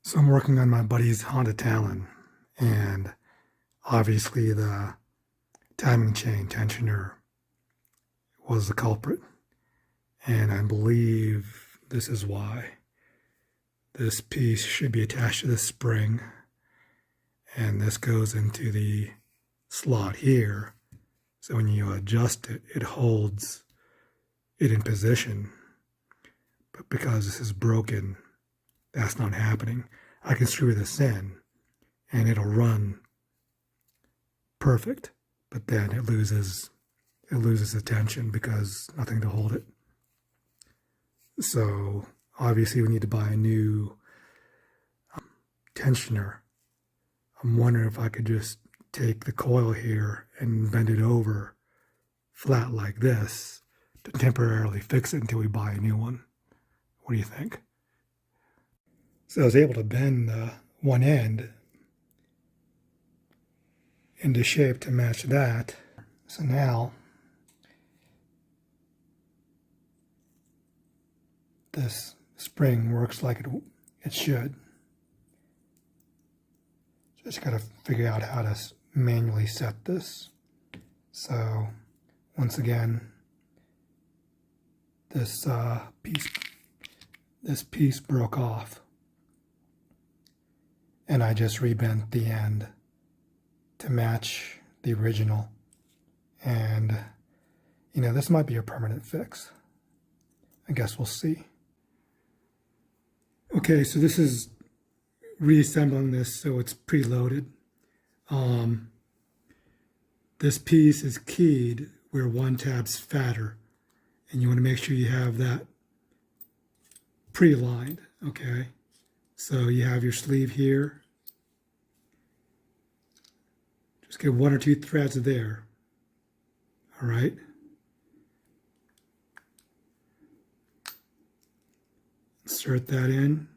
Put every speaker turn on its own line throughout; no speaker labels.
So I'm working on my buddy's Honda Talon, and obviously the timing chain tensioner was the culprit. And I believe this is why. This piece should be attached to the spring, and this goes into the slot here. So when you adjust it, it holds it in position. But because this is broken, that's not happening. I can screw this in and it'll run perfect, but then it loses the tension because nothing to hold it. So obviously we need to buy a new tensioner. I'm wondering if I could just take the coil here and bend it over flat like this to temporarily fix it until we buy a new one. What do you think? So I was able to bend one end into shape to match that. So now this spring works like it should. Just got to figure out how to manually set this. So once again, this piece broke off, and I just rebent the end to match the original. And this might be a permanent fix. I guess we'll see. Okay, so this is reassembling this so it's preloaded. This piece is keyed where one tab's fatter, and you want to make sure you have that pre-lined. Okay, so you have your sleeve here. Just get one or two threads there. All right. Insert that in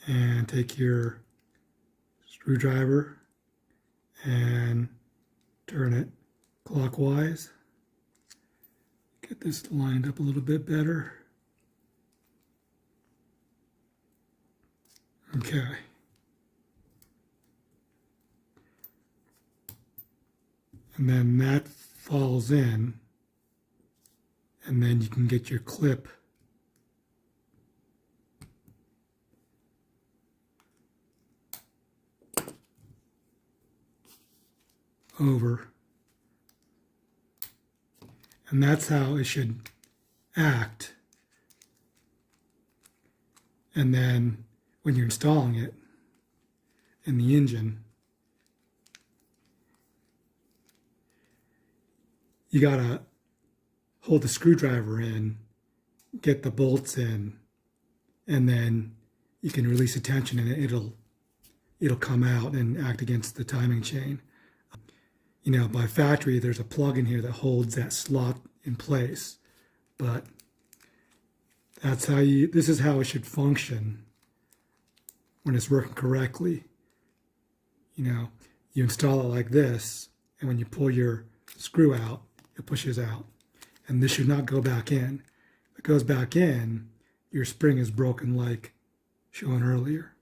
and take your screwdriver and turn it clockwise. Get this lined up a little bit better. Okay. And then that falls in, and then you can get your clip over. And that's how it should act. And then when you're installing it in the engine, you gotta hold the screwdriver in, get the bolts in, and then you can release the tension and it'll come out and act against the timing chain. By factory, there's a plug in here that holds that slot in place, but this is how it should function when it's working correctly. You install it like this, and when you pull your screw out, it pushes out. And this should not go back in. If it goes back in, your spring is broken like shown earlier.